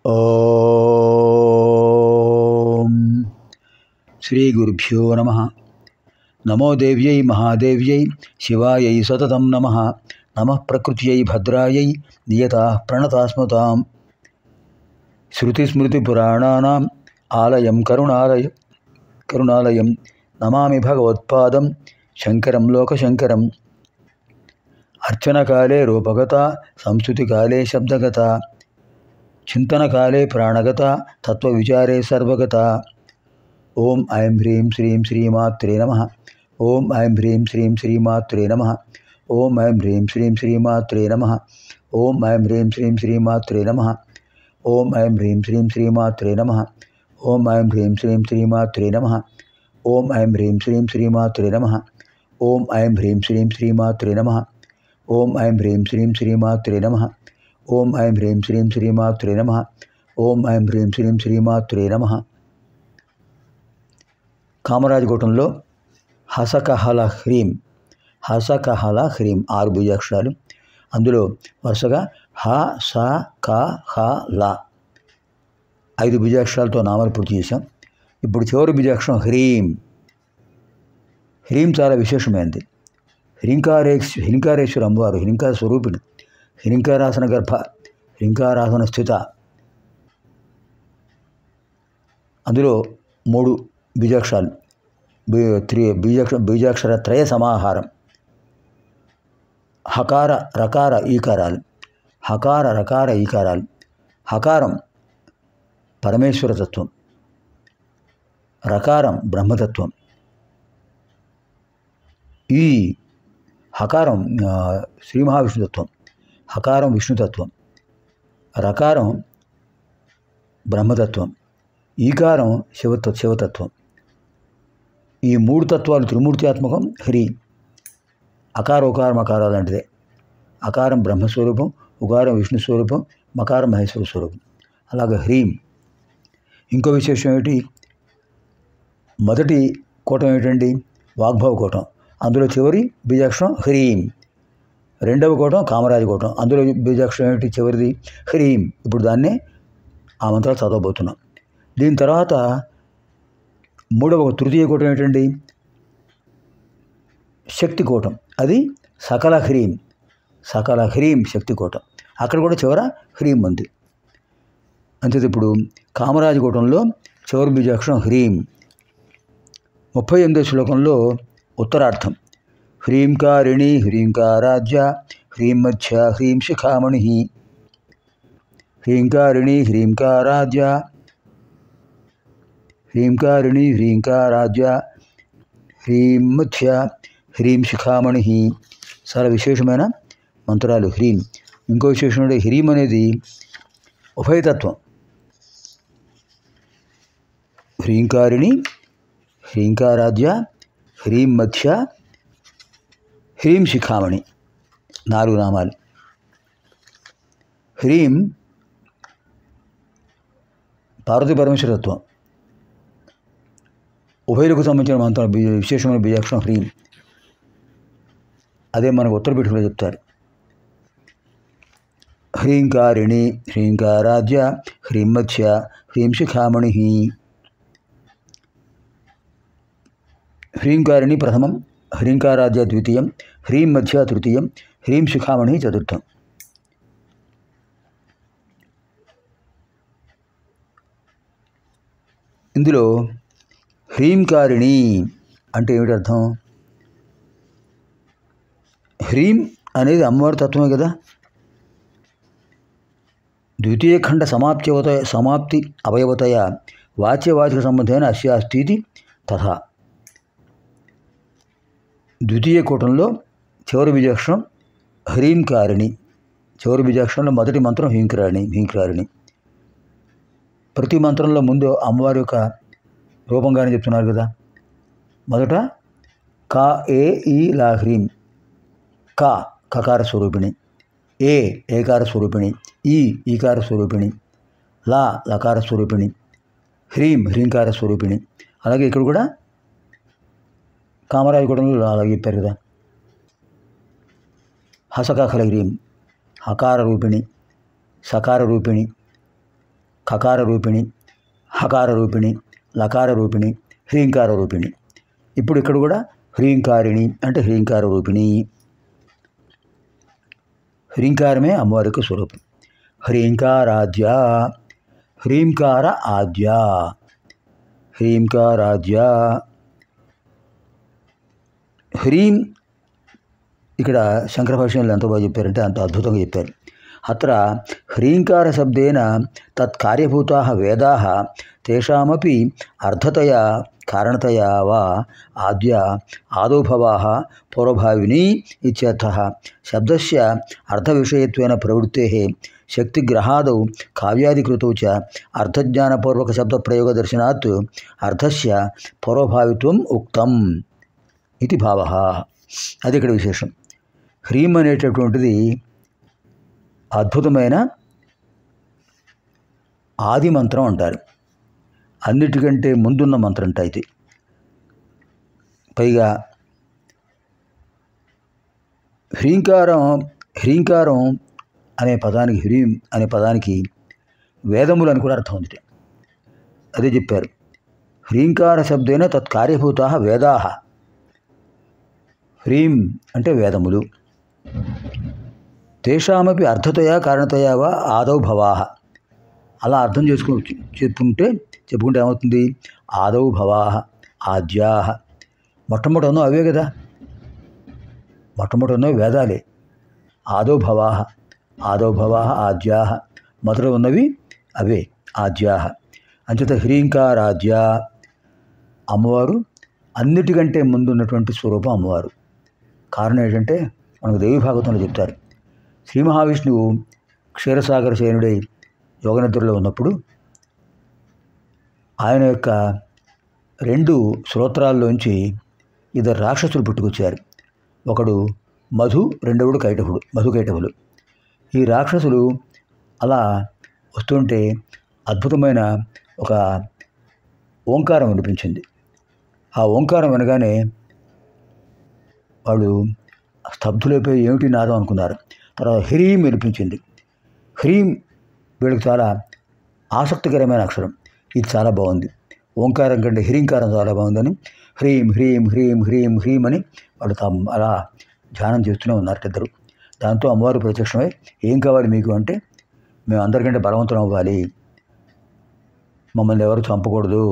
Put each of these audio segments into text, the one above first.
ఓం శ్రీ గురుభ్యో నమః. నమో దేవ్యై మహాదేవ్యై శివాయై సతతం నమః. నమః ప్రకృత్యై భద్రాయై నియతాః ప్రణతాస్మతాం. శృతిస్మృతిపురాణానాం ఆలయం కరుణాలయం నమామి భగవత్పాదం శంకరం లోకశంకరం. అర్చనకాలే రూపగత, సంస్కృతికాలే శబ్దగత, చింతనకాలే ప్రాణగత, తత్వవిచారే సర్వగత. ఓం ఐం హ్రీం శ్రీం శ్రీమాత్రే నమః. ఓం ఐం హ్రీం శ్రీం శ్రీమాత్రే నమః. ఓం ఐం హ్రీం శ్రీం శ్రీమాత్రే నమః. ఓం ఐం హ్రీం శ్రీం శ్రీమాత్రే నమః. ఓం ఐం హ్రీం శ్రీం శ్రీమాత్రే నమః. ఓం ఐం హ్రీం శ్రీం శ్రీమాత్రే నమః. ఓం ఐం హ్రీం శ్రీం శ్రీమాత్రే నమః. ఓం ఐం హ్రీం శ్రీం శ్రీమాత్రే నమః. ఓం ఐం హ్రీం శ్రీం శ్రీమాత్రే నమః. ఓం ఐం హ్రీం శ్రీం శ్రీమాత్రే నమః. ఓం ఐం హ్రీం శ్రీం శ్రీమాత్రే నమః. కామరాజకోటంలో హసకహల హ్రీం 6 బీజాక్షరాలు. అందులో వరుసగా హ స క హ ల 5 బీజాక్షరాలతో నామాలు పూర్తి చేశాం. ఇప్పుడు చివరి బీజాక్షరం హ్రీం. హ్రీం చాలా విశేషమైనది. హ్రీంకారేశ్వర అమ్మవారు హ్రీంకార స్వరూపిణి, హ్రీంకారాసన గర్భ, హ్రీంకారాసన స్థిత. అందులో 3 బీజాక్షరాలు, బీజాక్షర త్రయ సమాహారం. హకార రకార ఈకారాలు, హకార రకార ఈకారాలు. హకారం పరమేశ్వరతత్వం, రకారం బ్రహ్మతత్వం. ఈ హకారం శ్రీ మహావిష్ణుతత్వం, హకారం విష్ణుతత్వం, రకారం బ్రహ్మతత్వం, ఈకారం శివతత్వం. ఈ 3 తత్వాలు త్రిమూర్త్యాత్మకం హ్రీ. అకార ఉకారం అకారాలు లాంటిదే. అకారం బ్రహ్మస్వరూపం, ఉకారం విష్ణు స్వరూపం, మకారం మహేశ్వర స్వరూపం. అలాగే హ్రీం. ఇంకో విశేషం ఏమిటి? మొదటి కోటం ఏమిటండి? వాగ్భవ కోటం. అందులో చివరి బీజాక్షరం హ్రీం. రెండవ కోటం కామరాజ కోటం. అందులో బీజాక్షరం ఏమిటి? చివరిది హ్రీం. ఇప్పుడు దాన్నే ఆ మంత్రాలు చదవబోతున్నాం. దీని తర్వాత తృతీయ కోటం ఏంటండి? శక్తి కోటం. అది సకల హ్రీం శక్తి కోటం. అక్కడ కూడా చివర హ్రీం ఉంది. అంతే. ఇప్పుడు కామరాజ కోటంలో చివరి బీజాక్షరం హ్రీం. 38వ శ్లోకంలో ఉత్తరార్థం. హ్రీంకారిణి హ్రీంకారాజ్య హ్రీం మధ్య హ్రీం శిఖామణి. హ్రీంకారిణి హ్రీంకారాజ్య, హ్రీంకారిణి హ్రీంకారాజ్య, హ్రీం మధ్య హ్రీం శిఖామణి. చాలా విశేషమైన మంత్రాలు హ్రీం. ఇంకో విశేషం అంటే హ్రీం అనేది ఉభయతత్వం. హ్రీంకారిణి హ్రీంకారాజ్య, హ్రీం మధ్య హ్రీం శిఖామణి 4 నామాలు. హ్రీం పార్వతీ పరమేశ్వరత్వం. ఉభయులకు సంబంధించిన మంత్రం విశేషమైన బీజాక్షరం హ్రీం. అదే మనకు ఉత్తరపీఠంలో చెప్తారు. హ్రీంకారిణి హ్రీంకారాజ్య హ్రీం మధ్య హ్రీం శిఖామణి. హ్రీంకారిణి ప్రథమం, హ్రీంకారాజ్య ద్వితీయం, హ్రీం మధ్య తృతీయం, హ్రీం శిఖామణి చతుర్థం. ఇందులో హ్రీంకారిణి అంటే ఏమిటి అర్థం? హ్రీం అనేది అమ్మవారి తత్వమే కదా. ద్వితీయ ఖండ సమాప్తి అవయవతయ వాచ్యవాచక సంబంధమైన అస్యాస్తి తథా. ద్వితీయ కోటంలో చివరి బీజాక్షరం హ్రీంకారిణి. చివరి బీజాక్షరంలో మొదటి మంత్రం హ్రీంకారిణి. ప్రతి మంత్రంలో ముందు అమ్మవారి యొక్క రూపంగానే చెప్తున్నారు కదా. మొదట కా ఏ ఈ లా హ్రీం. కా కకార స్వరూపిణి, ఏ ఏకార స్వరూపిణి, ఈ ఈకార స్వరూపిణి, లా లకార స్వరూపిణి, హ్రీం హ్రీంకార స్వరూపిణి. అలాగే ఇక్కడ కూడా కామరాజ కోటంలో అలాగే చెప్పారు కదా. హసకఖల హ్రీం హకార రూపిణి, సకార రూపిణి, ఖకార రూపిణి, హకార రూపిణి, లకార రూపిణి, హ్రీంకార రూపిణి. ఇప్పుడు ఇక్కడ కూడా హ్రీంకారిణి అంటే హ్రీంకార రూపిణి. హ్రీంకారమే అమ్మవారి యొక్క స్వరూపం. హ్రీంకారాధ్య, హ్రీంకార ఆద్య, హ్రీంకారాధ్య. హ్రీం ఇక్కడ శంకర భాష్యంలో ఎంత బాగా చెప్పారంటే అంత అద్భుతంగా చెప్పారు. అత్ర హ్రీంకార శబ్దేన తత్కార్యభూతాః వేదాః తేషామపి అర్థతయా కారణతయా వా ఆద్య ఆదౌభవాః పూర్వభావినీ ఇత్యర్థః. శబ్దస్య అర్థవిషయత్వేన ప్రవృత్తేః శక్తిగ్రహాదౌ కావ్యాదికృతౌ చ అర్థజ్ఞానపూర్వక శబ్దప్రయోగదర్శనాత్ అర్థస్య పూర్వభావిత్వం ఉక్తం ఇది భావః. అది ఇక్కడ విశేషం. హ్రీం అనేటటువంటిది అద్భుతమైన ఆది మంత్రం అంటారు. అన్నిటికంటే ముందున్న మంత్రంట ఇది. పైగా హ్రీంకారం అనే పదానికి, హ్రీం అనే పదానికి వేదములు అని కూడా అర్థం ఉంది. అదే చెప్పారు. హ్రీంకార శబ్దేన తత్కార్యభూతాః వేదాః. హ్రీం అంటే వేదములు. తేషామపి అర్థతయా కారణతయా వా ఆదౌ భవాః. అలా అర్థం చెప్పుకుంటే ఏమవుతుంది? ఆదౌ భవాః ఆద్యాః. మొట్టమొదటి ఉన్నవి అవే కదా, మొట్టమొదటి ఉన్నవి వేదాలే. ఆదౌ భవాః ఆద్యాః. మొదట ఉన్నవి అవే ఆద్యాః. అంచేత హ్రీంకారాద్య అమ్మవారు అన్నిటికంటే ముందున్నటువంటి స్వరూపం అమ్మవారు. కారణం ఏంటంటే మనకు దేవి భాగవతంలో చెప్తారు. శ్రీ మహావిష్ణువు క్షీరసాగర శయనుడై యోగనిద్రలో ఉన్నప్పుడు ఆయన యొక్క 2 శ్రోత్రాల్లోంచి 2 రాక్షసులు పుట్టుకొచ్చారు. ఒకడు మధు, రెండవడు కైటభుడు, మధుకైటభులు. ఈ రాక్షసులు అలా వస్తుంటే అద్భుతమైన ఒక ఓంకారం వినిపించింది. ఆ ఓంకారం వినగానే వాళ్ళు స్తబ్దులైపోయి ఏమిటి నాదం అనుకున్నారు. తర్వాత హ్రీం వినిపించింది. హ్రీం వీళ్ళకి చాలా ఆసక్తికరమైన అక్షరం. ఇది చాలా బాగుంది, ఓంకారం కంటే హ్రీంకారం చాలా బాగుందని హ్రీం హ్రీం హ్రీం హ్రీం హ్రీం అని వాళ్ళు అలా ధ్యానం చేస్తూనే ఉన్నారు ఇద్దరు. దాంతో అమ్మవారు ప్రత్యక్షమై ఏం కావాలి మీకు అంటే, మేము అందరికంటే బలవంతం అవ్వాలి, మమ్మల్ని ఎవరు చంపకూడదు,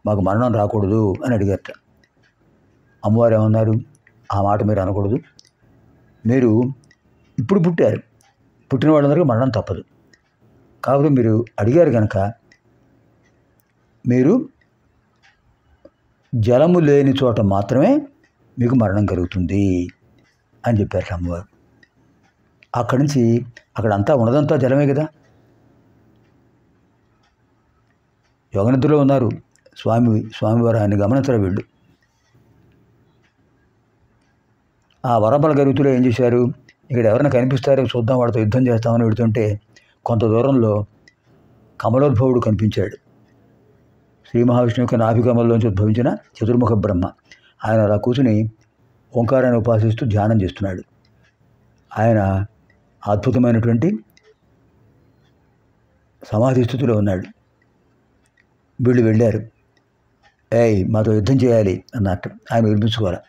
మాకు మరణం రాకూడదు అని అడిగారట. అమ్మవారు ఏమన్నారు? ఆ మాట మీరు అనకూడదు. మీరు ఇప్పుడు పుట్టారు, పుట్టిన వాళ్ళందరికీ మరణం తప్పదు. కాకపోతే మీరు అడిగారు కనుక మీరు జలము లేని చోట మాత్రమే మీకు మరణం కలుగుతుంది అని చెప్పారు అమ్మవారు. అక్కడి నుంచి అక్కడంతా ఉన్నదంతా జలమే కదా. యోగనిద్రలో ఉన్నారు స్వామివారు, ఆయన గమనించరు వీళ్ళు. ఆ వరబల గరుతులో ఏం చేశారు? ఇక్కడ ఎవరైనా కనిపిస్తారో చూద్దాం, వాడితో యుద్ధం చేస్తామని వెళుతుంటే కొంత దూరంలో కమలోద్భవుడు కనిపించాడు. శ్రీ మహావిష్ణువు యొక్క నాభికమల్లోంచి ఉద్భవించిన చతుర్ముఖ బ్రహ్మ. ఆయన అలా కూర్చుని ఓంకారాన్ని ఉపాసిస్తూ ధ్యానం చేస్తున్నాడు. ఆయన అద్భుతమైనటువంటి సమాధి స్థితిలో ఉన్నాడు. వీళ్ళు వెళ్ళారు. మాతో యుద్ధం చేయాలి అన్నట్టు. ఆయన వినిపించుకోవాలి.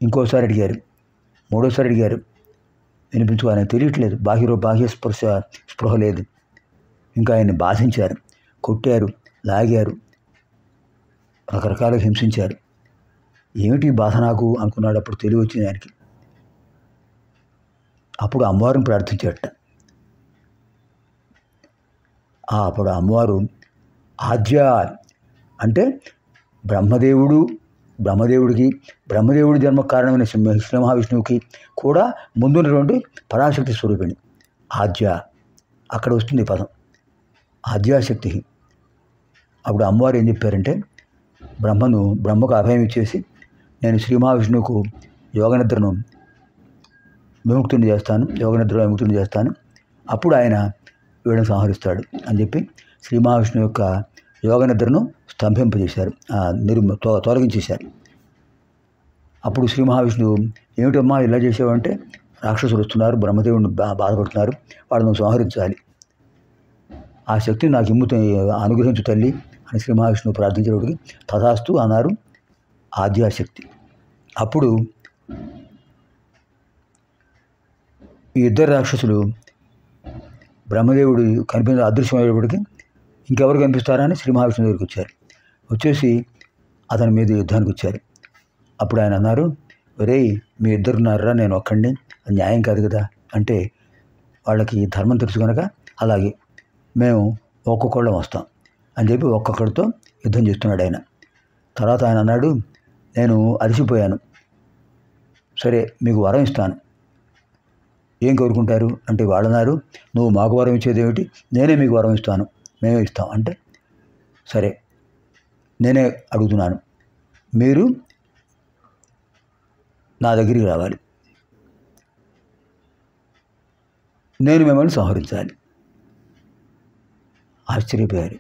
ఇంకోసారి అడిగారు, మూడోసారి అడిగారు, వినిపించుకోవాలని తెలియట్లేదు. బాహ్య స్పృహ లేదు. ఇంకా ఆయన్ని బాధించారు, కొట్టారు, లాగారు, రకరకాలుగా హింసించారు. ఏమిటి బాధ నాకు అనుకున్నాడు. అప్పుడు తెలివి వచ్చింది ఆయనకి. అప్పుడు అమ్మవారిని ప్రార్థించాడట. అప్పుడు అమ్మవారు ఆద్య అంటే బ్రహ్మదేవుడి జన్మ కారణమైన శ్రీ మహావిష్ణువుకి కూడా ముందున్నటువంటి పరాశక్తి స్వరూపిణి ఆద్య. అక్కడ వస్తుంది పదం ఆద్యాశక్తి. అప్పుడు అమ్మవారు ఏం చెప్పారంటే, బ్రహ్మకు అభయం ఇచ్చేసి నేను శ్రీ మహావిష్ణువుకు యోగనిద్రను విముక్తుని చేస్తాను, అప్పుడు ఆయన వీళ్ళని సంహరిస్తాడు అని చెప్పి శ్రీ మహావిష్ణువు యొక్క యోగనిద్రను స్తంభింపజేశారు, తొలగించేశారు. అప్పుడు శ్రీ మహావిష్ణువు ఏమిటమ్మా ఇలా చేసావంటే, రాక్షసులు వస్తున్నారు, బ్రహ్మదేవుడిని బాధపడుతున్నారు, వాళ్ళను సంహరించాలి. ఆ శక్తిని నాకు అనుగ్రహించు తల్లి అని శ్రీ మహావిష్ణువు ప్రార్థించేవాడికి తథాస్తు అన్నారు ఆద్యాశక్తి. అప్పుడు ఈ ఇద్దరు రాక్షసులు బ్రహ్మదేవుడు అదృశ్యమయ్యేటప్పటికి ఇంకెవరు కనిపిస్తారా అని శ్రీ మహావిష్ణువు దగ్గరికి వచ్చారు. వచ్చేసి అతని మీద యుద్ధానికి వచ్చారు. అప్పుడు ఆయన అన్నారు, ఒరేయ్ మీ ఇద్దరున్నారా, నేను ఒక్కడిని, అది న్యాయం కాదు కదా అంటే, వాళ్ళకి ధర్మం తెలుసు కనుక అలాగే మేము ఒక్కొక్కళ్ళం వస్తాం అని చెప్పి ఒక్కొక్కడితో యుద్ధం చేస్తున్నాడు ఆయన. తర్వాత ఆయన అన్నాడు, నేను అలసిపోయాను, సరే మీకు వరం ఇస్తాను, ఏం కోరుకుంటారు అంటే వాళ్ళన్నారు, నువ్వు మాకు వరం ఇచ్చేది ఏమిటి, నేనే మీకు వరం ఇస్తాను, మేమే ఇస్తాం అంటే, సరే నేనే అడుగుతున్నాను, మీరు నా దగ్గరికి రావాలి, నేను మిమ్మల్ని సంహరించాలి. ఆశ్చర్యపోయారు.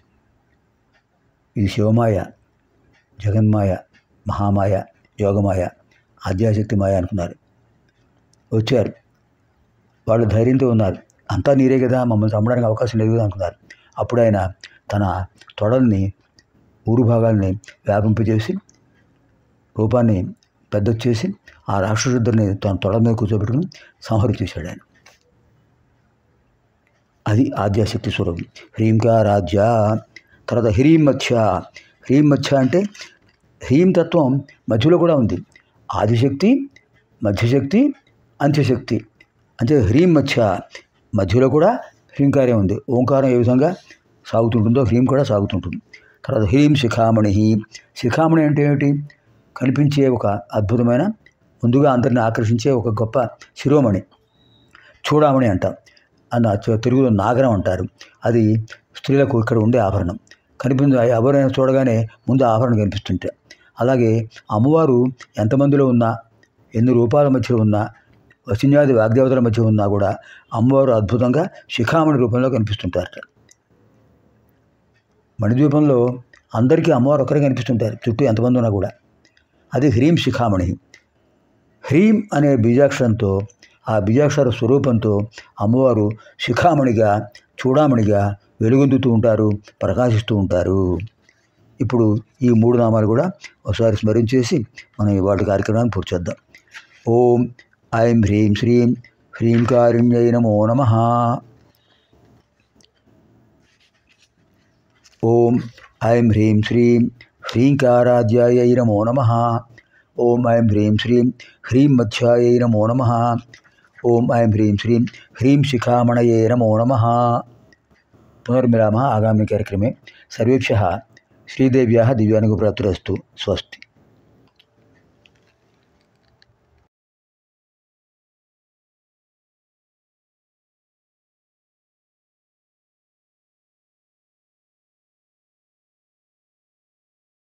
ఇది శివమాయ, జగన్మాయ, మహామాయ, యోగమాయ, ఆద్యాశక్తి మాయ అనుకున్నారు. వచ్చారు. వాళ్ళు ధైర్యంతో ఉన్నారు. అంతా నీరే కదా, మమ్మల్ని చంపడానికి అవకాశం లేదు కదా అనుకున్నారు. అప్పుడు ఆయన తన తొడల్ని ఊరు భాగాల్ని వ్యాపింపజేసి రూపాన్ని పెద్దొచ్చేసి ఆ రాక్షసుడిద్దరిని తన తొడ మీద కూర్చోబెట్టుకుని సంహరించేశాడు ఆయన. అది ఆద్యాశక్తి స్వరూపం. హ్రీంకారాధ్య. తర్వాత హ్రీం మధ్య. హ్రీం మధ్య అంటే హ్రీం తత్వం మధ్యలో కూడా ఉంది. ఆదిశక్తి, మధ్యశక్తి, అంత్యశక్తి. అంటే హ్రీం మధ్య, మధ్యలో కూడా హ్రీంకారం ఉంది. ఓంకారం ఏ విధంగా సాగుతుంటుందో హ్రీం కూడా సాగుతుంటుంది. తర్వాత హ్రీం శిఖామణి. శిఖామణి అంటే ఏమిటి? కనిపించే ఒక అద్భుతమైన, ముందుగా అందరిని ఆకర్షించే ఒక గొప్ప శిరోమణి. చూడామణి అంటాం, అన్న తెలుగులో నాగరం అంటారు. అది స్త్రీలకు ఇక్కడ ఉండే ఆభరణం. ఆభరణం చూడగానే ముందు ఆభరణం కనిపిస్తుంటే, అలాగే అమ్మవారు ఎంతమందిలో ఉన్నా, ఎన్ని రూపాల మధ్యలో ఉన్నా, వశిన్యాది వాగ్దేవతల మధ్య ఉన్నా కూడా అమ్మవారు అద్భుతంగా శిఖామణి రూపంలో కనిపిస్తుంటారట. మణిద్వీపంలో అందరికీ అమ్మవారు ఒక్కరే కనిపిస్తుంటారు, చుట్టూ ఎంతమంది ఉన్నా కూడా. అది హ్రీం శిఖామణి. హ్రీం అనే బీజాక్షరంతో, ఆ బీజాక్షర స్వరూపంతో అమ్మవారు శిఖామణిగా, చూడామణిగా వెలుగొందుతూ ఉంటారు, ప్రకాశిస్తూ ఉంటారు. ఇప్పుడు ఈ 3 నామాలు కూడా ఒకసారి స్మరించేసి మనం ఇవాళ కార్యక్రమాన్ని పూర్తి చేద్దాం. ఓం ఐం హ్రీం శ్రీం హ్రీంకారిణ్యై నమో నమః. ఓం ఐం హ్రీం శ్రీం హ్రీంకారాధ్యాయై నమో నమః. ఓం ఐం హ్రీం శ్రీం హ్రీం మధ్యాయై నమో నమః. ఓం ఐం హ్రీం శ్రీం హ్రీం శిఖామణయే నమో నమః. పునర్మిలామः ఆగామి కార్యక్రమే. సర్వేభ్యः శ్రీదేవ్యాः దివ్యానుగ్రహప్రాప్తిరస్తు. స్వస్తి.